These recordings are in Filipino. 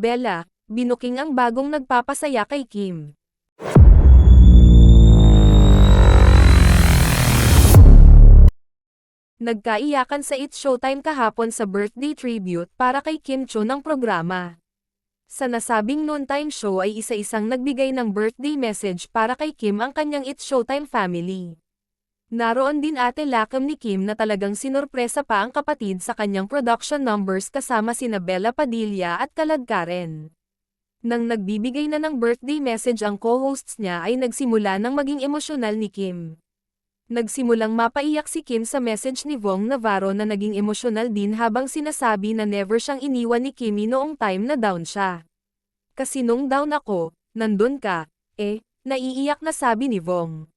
Bella, binuking ang bagong nagpapasaya kay Kim. Nagkaiyakan sa It's Showtime kahapon sa birthday tribute para kay Kim Cho ng programa. Sa nasabing noontime show ay isa-isang nagbigay ng birthday message para kay Kim ang kanyang It's Showtime family. Naroon din Ate Lakam ni Kim na talagang sinurpresa pa ang kapatid sa kanyang production numbers kasama sina Bella Padilla at Kalad Karen. Nang nagbibigay na ng birthday message ang co-hosts niya ay nagsimula ng maging emosyonal ni Kim. Nagsimulang mapaiyak si Kim sa message ni Vong Navarro na naging emosyonal din habang sinasabi na never siyang iniwan ni Kimi noong time na down siya. Kasi nung down ako, nandun ka, naiiyak na sabi ni Vong.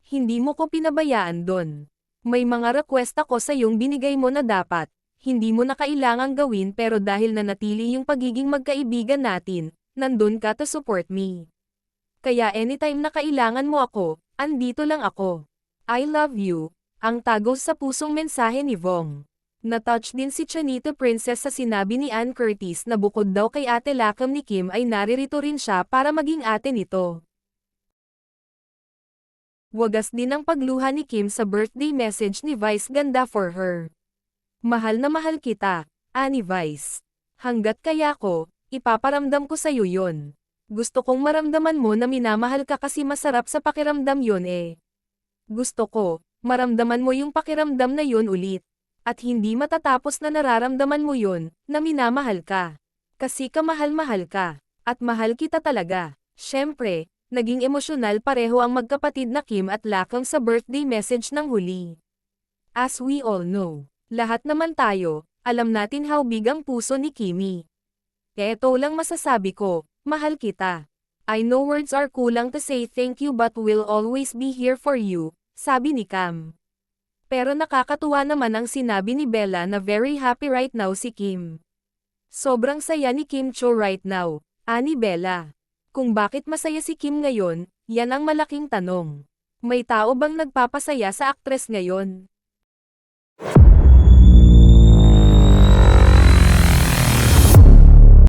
Hindi mo ko pinabayaan don. May mga request ako sa yung binigay mo na dapat, hindi mo na kailangang gawin pero dahil nanatili yung pagiging magkaibigan natin, nandun ka to support me. Kaya anytime na kailangan mo ako, andito lang ako. I love you, ang tagos sa pusong mensahe ni Vong. Na-touch din si Chanita Princess sa sinabi ni Ann Curtis na bukod daw kay Ate Lakam ni Kim ay naririto rin siya para maging ate nito. Wagas din ang pagluha ni Kim sa birthday message ni Vice ganda for her. Mahal na mahal kita, ani Vice. Hanggat kaya ko, ipaparamdam ko sa'yo yun. Gusto kong maramdaman mo na minamahal ka kasi masarap sa pakiramdam yun Gusto ko, maramdaman mo yung pakiramdam na yun ulit. At hindi matatapos na nararamdaman mo yun, na minamahal ka. Kasi kamahal-mahal ka. At mahal kita talaga. Siyempre, naging emosyonal pareho ang magkapatid na Kim at Lakam sa birthday message ng huli. As we all know, lahat naman tayo, alam natin how big ang puso ni Kimi. Eto lang masasabi ko, mahal kita. I know words are kulang to say thank you but we'll always be here for you, sabi ni Cam. Pero nakakatuwa naman ang sinabi ni Bella na very happy right now si Kim. Sobrang saya ni Kim Cho right now, ani Bella. Kung bakit masaya si Kim ngayon, yan ang malaking tanong. May tao bang nagpapasaya sa aktres ngayon?